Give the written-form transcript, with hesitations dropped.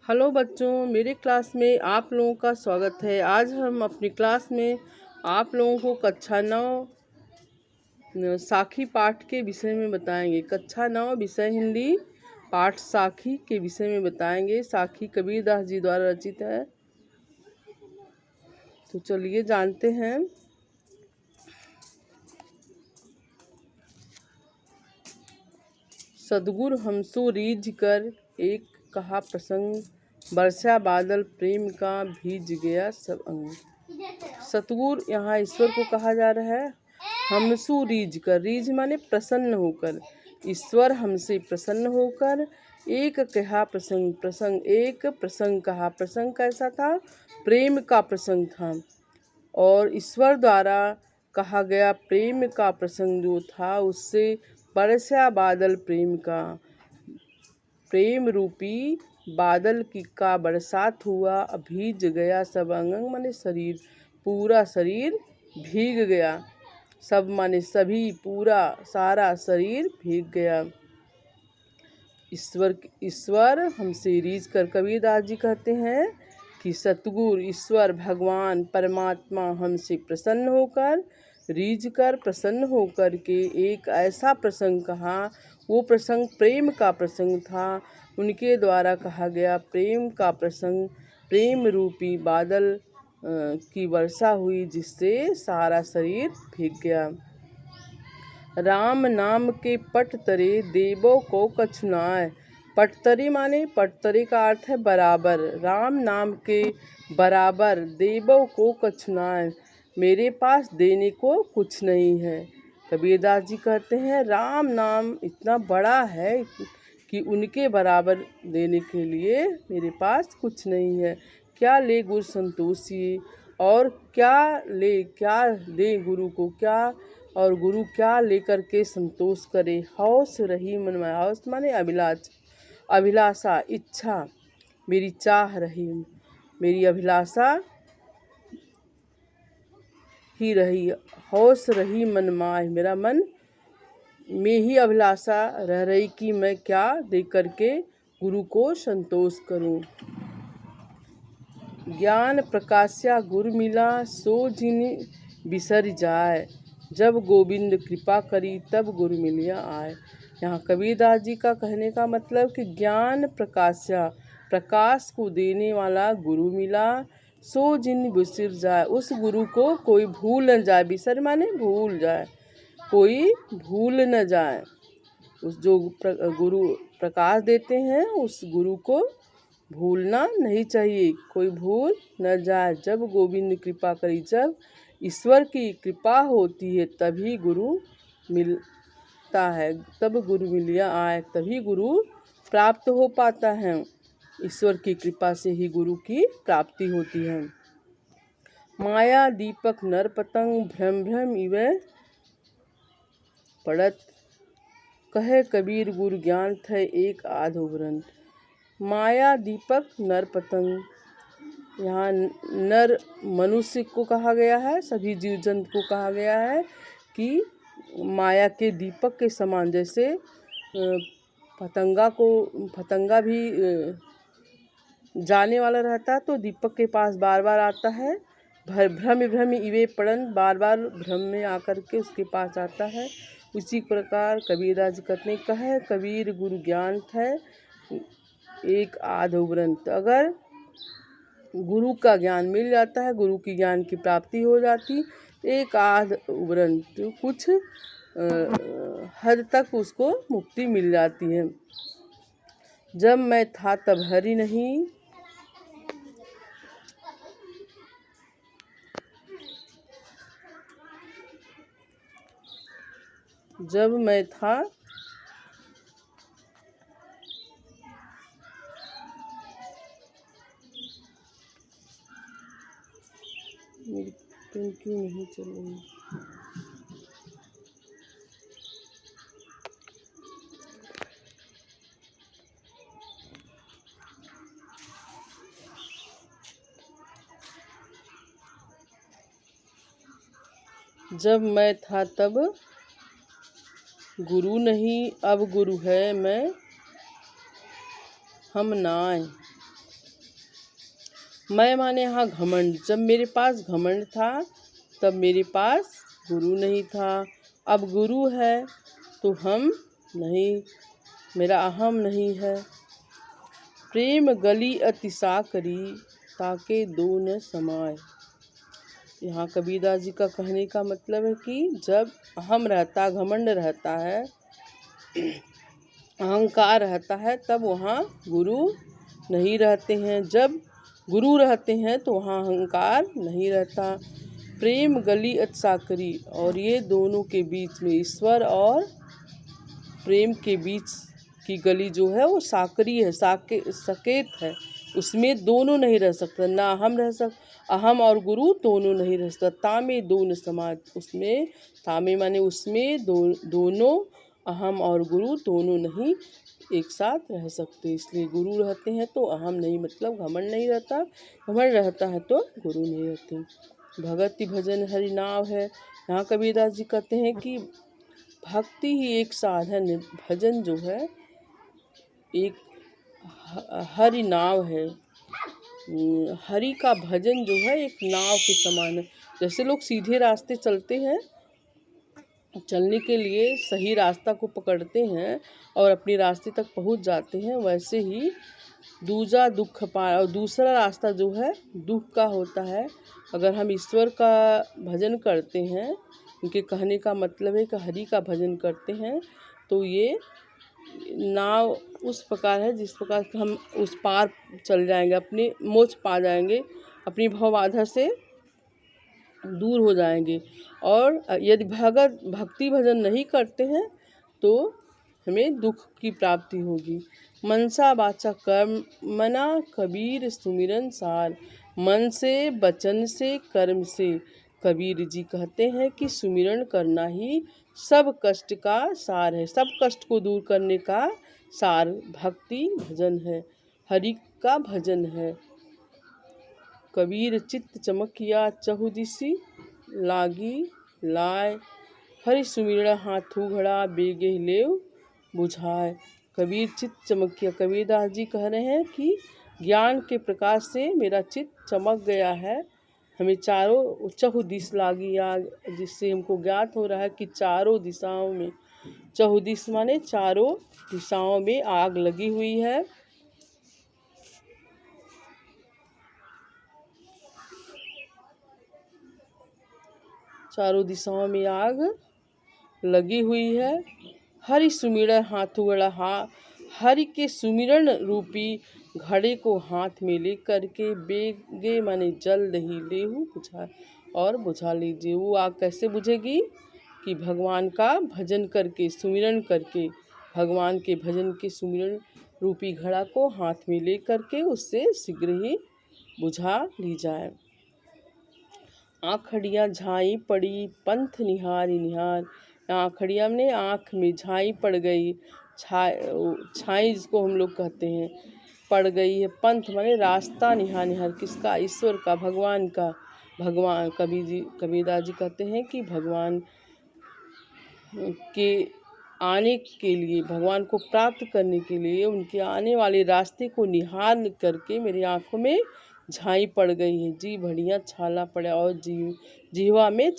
Hello बच्चों, मेरे class में आप लोगों का स्वागत है। आज हम अपनी क्लास में आप लोगों को कक्षा 9 साखी पाठ के विषय में बताएंगे। कक्षा 9 विषय हिंदी पाठ साखी के विषय में बताएंगे। साखी कबीरदास जी द्वारा रचित है। तो चलिए जानते हैं। सदगुरु हमसो रीझ कर एक कहा प्रसंग, बरसा बादल प्रेम का भीज गया सब अंग। सतगुरु यहाँ ईश्वर को कहा जा रहा है। हमसु रीझ कर, रीझ माने प्रसन्न होकर, ईश्वर हमसे प्रसन्न होकर एक कहा प्रसंग, एक प्रसंग कहा। प्रसंग कैसा था? प्रेम का प्रसंग था। और ईश्वर द्वारा कहा गया प्रेम का प्रसंग जो था, उससे बरसा बादल प्रेम का, प्रेम रूपी बादल की का बरसात हुआ। भीज गया सब अंग माने शरीर, पूरा शरीर भीग गया। सब माने सभी, पूरा सारा शरीर भीग गया। ईश्वर हमसे रीझ कर, कबीरदास जी कहते हैं कि सतगुरु ईश्वर भगवान परमात्मा हमसे प्रसन्न होकर, रीझ कर प्रसन्न होकर के एक ऐसा प्रसंग कहा। वो प्रसंग प्रेम का प्रसंग था। उनके द्वारा कहा गया प्रेम का प्रसंग, प्रेम रूपी बादल की वर्षा हुई, जिससे सारा शरीर भीग गया। राम नाम के पट तरे देवों को कछुनाए। पटतरे माने, पटतरे का अर्थ है बराबर। राम नाम के बराबर देवों को कछुनाए, मेरे पास देने को कुछ नहीं है। कबीरदास जी कहते हैं राम नाम इतना बड़ा है कि उनके बराबर देने के लिए मेरे पास कुछ नहीं है। क्या ले गुरु संतोषी, और क्या दे गुरु को, क्या और गुरु क्या लेकर के संतोष करे। हौस रही मन में, हौस माने अभिलाषा, इच्छा, मेरी चाह रही, मेरी अभिलाषा ही रही। हौस रही मन माह, मेरा मन में ही अभिलाषा रह रही कि मैं क्या दे करके गुरु को संतोष करूं। ज्ञान प्रकाश्या गुरु मिला, सो जिन बिसर जाए, जब गोविंद कृपा करी तब गुरु मिलिया आए। यहाँ कबीरदास जी का कहने का मतलब कि ज्ञान प्रकाश्या, प्रकाश को देने वाला गुरु मिला, सो जिन बिसर जाए, उस गुरु को कोई भूल न जाए। बिसर माने भूल जाए, कोई भूल न जाए। उस जो गुरु प्रकाश देते हैं, उस गुरु को भूलना नहीं चाहिए, कोई भूल न जाए। जब गोविंद कृपा करी, जब ईश्वर की कृपा होती है तभी गुरु मिलता है, तब गुरु मिलिया आए, तभी गुरु प्राप्त हो पाता है। ईश्वर की कृपा से ही गुरु की प्राप्ति होती है। माया दीपक नर पतंग, भ्रम भ्रम इवे पड़त, कहे कबीर गुरु ज्ञान थे एक आधो ग्रंथ। माया दीपक नर पतंग, यहाँ नर मनुष्य को कहा गया है, सभी जीव जंतु को कहा गया है कि माया के दीपक के समान। जैसे पतंगा भी जाने वाला रहता है तो दीपक के पास बार बार आता है। भ्रम भ्रम इवे पड़न, बार बार भ्रम में आकर के उसके पास आता है। उसी प्रकार कबीरदास जी कहते हैं, कहे कबीर गुरु ज्ञान थे एक आधो ग्रंथ। अगर गुरु का ज्ञान मिल जाता है, गुरु की ज्ञान की प्राप्ति हो जाती, एक आध ग्रंथ कुछ हद तक उसको मुक्ति मिल जाती है। जब मैं था तब हरि नहीं, जब मैं था मेरी पेन क्यों नहीं चल रही? जब मैं था तब गुरु नहीं, अब गुरु है मैं हम नाय। मैं माने यहाँ घमंड, जब मेरे पास घमंड था तब मेरे पास गुरु नहीं था। अब गुरु है तो हम नहीं, मेरा अहम नहीं है। प्रेम गली अति साकरी, ताके दो न समाय। यहाँ कबीरदास जी का कहने का मतलब है कि जब अहम रहता, घमंड रहता है, अहंकार रहता है, तब वहाँ गुरु नहीं रहते हैं। जब गुरु रहते हैं तो वहाँ अहंकार नहीं रहता। प्रेम गली अति साकरी, और ये दोनों के बीच में, ईश्वर और प्रेम के बीच की गली जो है वो साकरी है, सकेत है। उसमें दोनों नहीं रह सकता, ना हम रह अहम और गुरु दोनों नहीं रह सकता। तामे दोनों समाज, उसमें तामे माने उसमें दोनों, अहम और गुरु दोनों नहीं एक साथ रह सकते। इसलिए गुरु रहते हैं तो अहम नहीं, मतलब घमंड नहीं रहता, घमंड रहता है तो गुरु नहीं रहते। भगति भजन हरि नाव है। यहाँ कबीरदास जी कहते हैं कि भक्ति ही एक साधन है, भजन जो है एक हरि नाव है। हरि का भजन जो है एक नाव के समान है। जैसे लोग सीधे रास्ते चलते हैं, चलने के लिए सही रास्ता को पकड़ते हैं और अपने रास्ते तक पहुंच जाते हैं, वैसे ही दूजा दुख पार, और दूसरा रास्ता जो है दुख का होता है। अगर हम ईश्वर का भजन करते हैं, उनके कहने का मतलब है कि हरि का भजन करते हैं, तो ये नाव उस प्रकार है जिस प्रकार हम उस पार चल जाएंगे, अपने मोक्ष पा जाएंगे, अपनी भवबाधा से दूर हो जाएंगे। और यदि भक्ति भजन नहीं करते हैं तो हमें दुख की प्राप्ति होगी। मनसा वाचा कर्म मना कबीर सुमिरन सार। मन से, वचन से, कर्म से कबीर जी कहते हैं कि सुमिरन करना ही सब कष्ट का सार है, सब कष्ट को दूर करने का सार भक्ति भजन है, हरि का भजन है। कबीर चित्त चमकिया चहुदिसी लागी लाय। हरि सुमिरन हाथू घड़ा बेगे लेव बुझाए। कबीर चित्त चमकिया, कबीरदास जी कह रहे हैं कि ज्ञान के प्रकाश से मेरा चित्त चमक गया है, हमें चारों चहुदिस लागी आग, जिससे हमको ज्ञात हो रहा है कि चारों दिशाओं में, चहुदिस माने चारों दिशाओं में आग लगी हुई है। चारों दिशाओं में आग लगी हुई है। हरि सुमिरन हाथू घड़ा, हरि के सुमिरन रूपी घड़े को हाथ में ले करके बेगे माने जल्द ही लेहू बुझा, और बुझा लीजिए। वो आग कैसे बुझेगी कि भगवान का भजन करके, सुमिरन करके, भगवान के भजन के सुमिरन रूपी घड़ा को हाथ में ले करके उससे शीघ्र ही बुझा ली जाए। आँखड़ियाँ झाई पड़ी पंथ निहारी निहार। आँखड़ियाँ ने आँख में झाई पड़ गई, छाई जिसको हम लोग कहते हैं, पड़ गई है। पंथ माने रास्ता, निहार निहार किसका, ईश्वर का, भगवान का। भगवान कबीरदास जी कहते हैं कि भगवान के आने के लिए, भगवान को प्राप्त करने के लिए उनके आने वाले रास्ते को निहार करके मेरी आँखों में झाई पड़ गई है। जी भड़ियाँ छाला पड़ा और जीवा में